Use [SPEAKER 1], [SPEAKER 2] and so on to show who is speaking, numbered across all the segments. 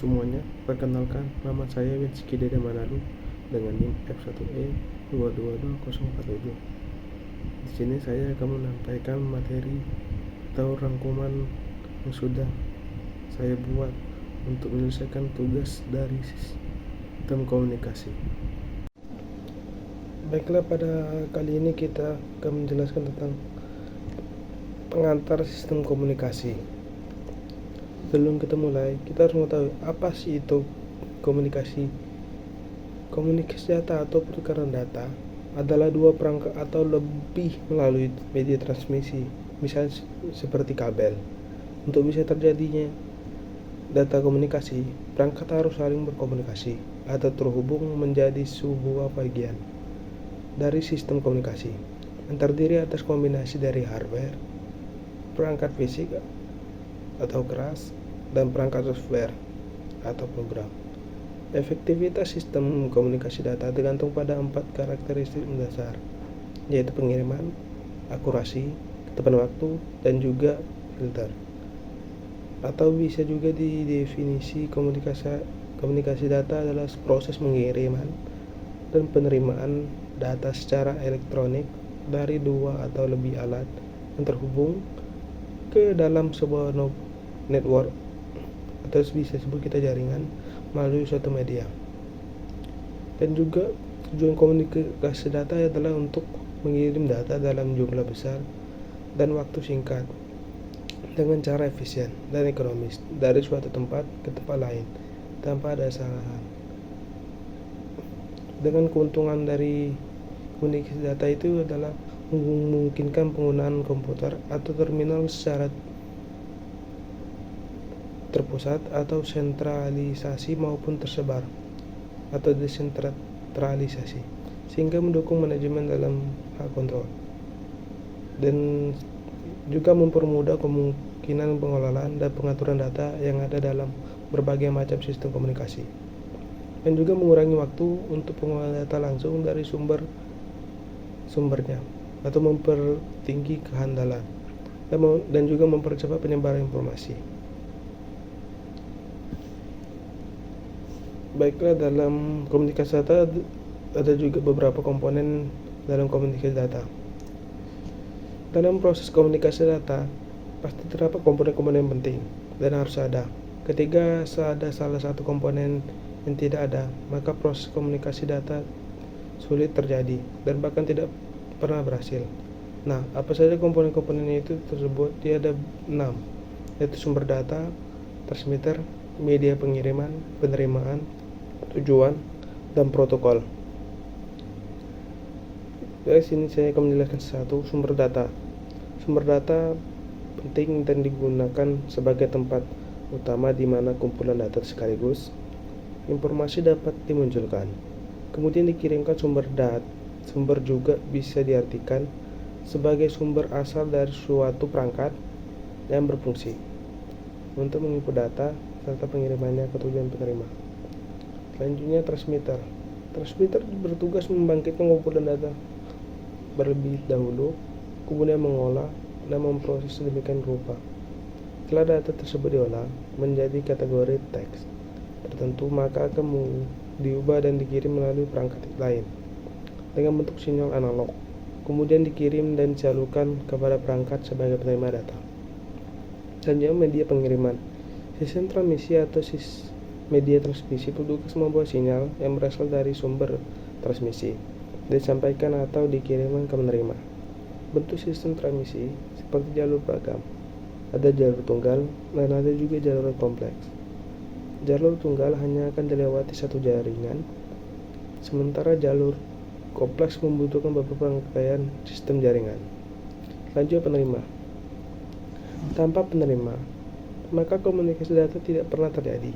[SPEAKER 1] semuanya, perkenalkan nama saya Winski Dede Manado dengan NIM F1E222047. Di sini saya akan menyampaikan materi atau rangkuman yang sudah saya buat untuk menyelesaikan tugas dari sistem komunikasi. Baiklah, pada kali ini kita akan menjelaskan tentang pengantar sistem komunikasi. Sebelum kita mulai, kita harus mengetahui apa sih itu komunikasi. Komunikasi data atau pertukaran data adalah dua perangkat atau lebih melalui media transmisi, misalnya seperti kabel. Untuk bisa terjadinya data komunikasi, perangkat harus saling berkomunikasi atau terhubung menjadi sebuah bagian dari sistem komunikasi yang terdiri atas kombinasi dari hardware, perangkat fisik atau keras, dan perangkat software atau program. Efektivitas sistem komunikasi data tergantung pada 4 karakteristik dasar, yaitu pengiriman, akurasi, ketepatan waktu, dan juga filter. Atau bisa juga didefinisi komunikasi data adalah proses pengiriman dan penerimaan data secara elektronik dari dua atau lebih alat yang terhubung ke dalam sebuah network, atau bisa sebut kita jaringan, melalui suatu media. Dan juga tujuan komunikasi data adalah untuk mengirim data dalam jumlah besar dan waktu singkat dengan cara efisien dan ekonomis dari suatu tempat ke tempat lain tanpa ada kesalahan. Dengan keuntungan dari komunikasi data itu adalah memungkinkan penggunaan komputer atau terminal secara terpusat atau sentralisasi maupun tersebar atau desentralisasi, sehingga mendukung manajemen dalam hal kontrol dan juga mempermudah kemungkinan pengelolaan dan pengaturan data yang ada dalam berbagai macam sistem komunikasi, dan juga mengurangi waktu untuk pengolahan data langsung dari sumbernya atau mempertinggi kehandalan dan juga mempercepat penyebaran informasi. Baiklah, dalam komunikasi data ada juga beberapa komponen dalam komunikasi data. Dalam proses komunikasi data pasti terdapat komponen-komponen penting dan harus ada. Ketika ada salah satu komponen yang tidak ada, maka proses komunikasi data sulit terjadi dan bahkan tidak pernah berhasil. Nah, apa saja komponen-komponen itu tersebut? Dia ada 6, yaitu sumber data, transmitter, media pengiriman, penerimaan, tujuan, dan protokol. Dari sini saya akan menjelaskan satu sumber data. Sumber data penting dan digunakan sebagai tempat utama di mana kumpulan data sekaligus informasi dapat dimunculkan. Kemudian dikirimkan sumber juga bisa diartikan sebagai sumber asal dari suatu perangkat yang berfungsi untuk menginput data serta pengirimannya ke tujuan penerima. Selanjutnya transmitter. Transmitter bertugas membangkitkan kumpulan data terlebih dahulu, kemudian mengolah dan memproses sedemikian rupa. Setelah data tersebut diolah menjadi kategori teks tertentu, maka akan diubah dan dikirim melalui perangkat lain dengan bentuk sinyal analog, kemudian dikirim dan disalurkan kepada perangkat sebagai penerima data. Selanjutnya media pengiriman. Sistem transmisi atau media transmisi bertugas membawa sinyal yang berasal dari sumber transmisi disampaikan atau dikirimkan ke penerima. Bentuk sistem transmisi seperti jalur beragam. Ada jalur tunggal dan ada juga jalur kompleks. Jalur tunggal hanya akan dilewati satu jaringan, sementara jalur kompleks membutuhkan beberapa rangkaian sistem jaringan. Selanjutnya penerima. Tanpa penerima, maka komunikasi data tidak pernah terjadi.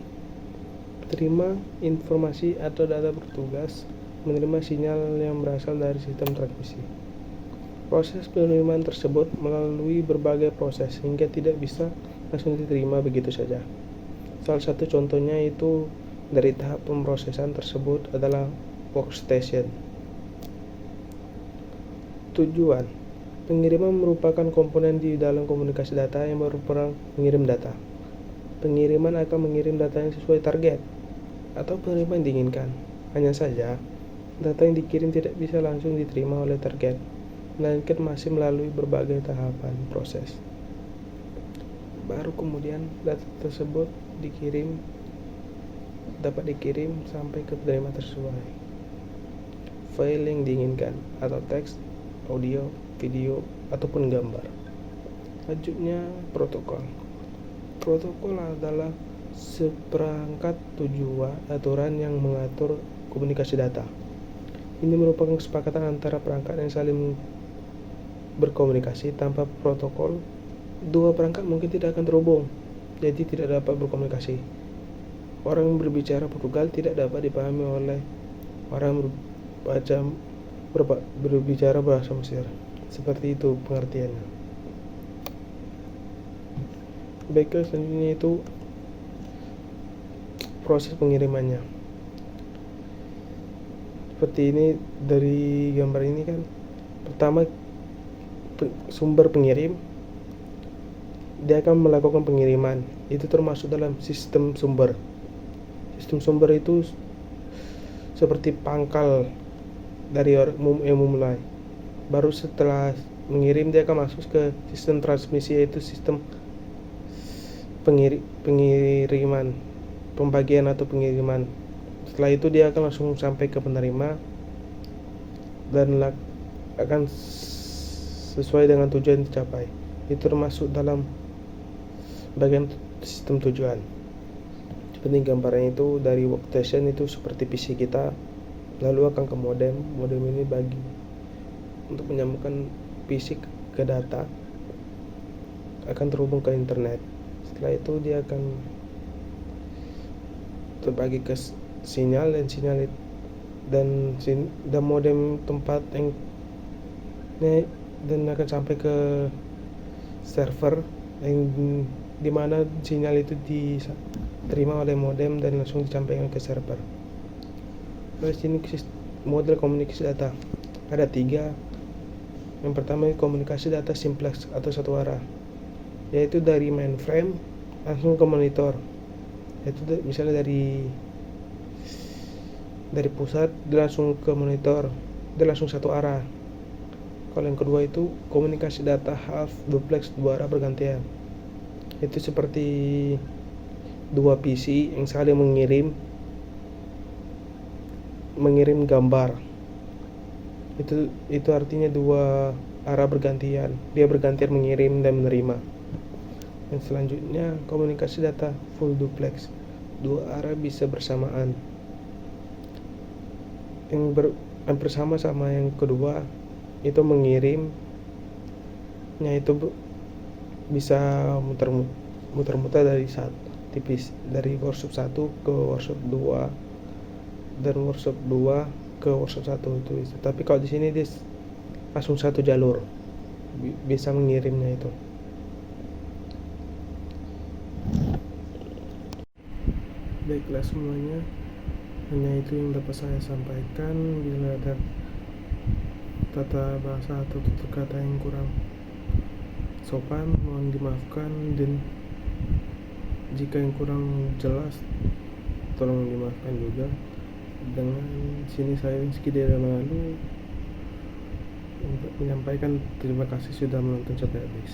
[SPEAKER 1] Penerima informasi atau data bertugas menerima sinyal yang berasal dari sistem transmisi. Proses penerimaan tersebut melalui berbagai proses hingga tidak bisa langsung diterima begitu saja. Salah satu contohnya itu dari tahap pemrosesan tersebut adalah workstation. Tujuan. Pengiriman merupakan komponen di dalam komunikasi data yang berperan mengirim data. pengiriman akan mengirim data yang sesuai target atau penerima yang diinginkan. Hanya saja, data yang dikirim tidak bisa langsung diterima oleh target, melainkan masih melalui berbagai tahapan proses. Baru kemudian data tersebut dapat dikirim sampai ke penerima sesuai file yang diinginkan, atau teks, audio, video, ataupun gambar. Selanjutnya, protokol. Protokol adalah seperangkat aturan yang mengatur komunikasi data. Ini merupakan kesepakatan antara perangkat yang saling berkomunikasi. Tanpa protokol, dua perangkat mungkin tidak akan terhubung, jadi tidak dapat berkomunikasi. Orang yang berbicara Portugal tidak dapat dipahami oleh orang yang berbicara bahasa Mesir. Seperti itu pengertiannya. Baiklah, selanjutnya itu proses pengirimannya. Seperti ini dari gambar ini kan. Pertama, sumber pengirim dia akan melakukan pengiriman. Itu termasuk dalam sistem sumber. Sistem sumber itu seperti pangkal dari yang memulai. Baru setelah mengirim dia akan masuk ke sistem transmisi, yaitu sistem pengiriman, pembagian atau pengiriman. Setelah itu dia akan langsung sampai ke penerima dan akan sesuai dengan tujuan yang dicapai. Itu termasuk dalam bagian sistem tujuan. Seperti gambarnya itu dari workstation itu seperti PC kita, lalu akan ke modem. Modem ini bagi untuk menyambungkan PC ke data, akan terhubung ke internet. Setelah itu dia akan terbagi ke sinyal dan modem tempat yang dan akan sampai ke server yang dimana sinyal itu diterima oleh modem dan langsung disampaikan ke server. Terus ini model komunikasi data ada 3. Yang pertama, komunikasi data simplex atau satu arah, yaitu dari mainframe langsung ke monitor. Itu misalnya dari pusat dia langsung ke monitor, dia langsung satu arah. Kalau yang kedua itu komunikasi data half duplex, dua arah bergantian. Itu seperti dua PC yang saling mengirim gambar. Itu artinya dua arah bergantian. Dia bergantian mengirim dan menerima. Dan selanjutnya komunikasi data full duplex, dua arah bisa bersamaan. Yang bersama-sama yang kedua itu mengirimnya itu bisa muter-muter dari workshop 1 ke workshop 2 dan workshop 2 ke workshop 1 itu. Tapi kalau di sini dia langsung satu jalur bisa mengirimnya itu. Baiklah semuanya, hanya itu yang dapat saya sampaikan. Bila ada tata bahasa atau tutur kata yang kurang sopan, mohon dimaafkan, dan jika yang kurang jelas tolong dimaafkan juga. Dengan sini saya Rizky dari Manado untuk menyampaikan terima kasih sudah menonton sampai habis.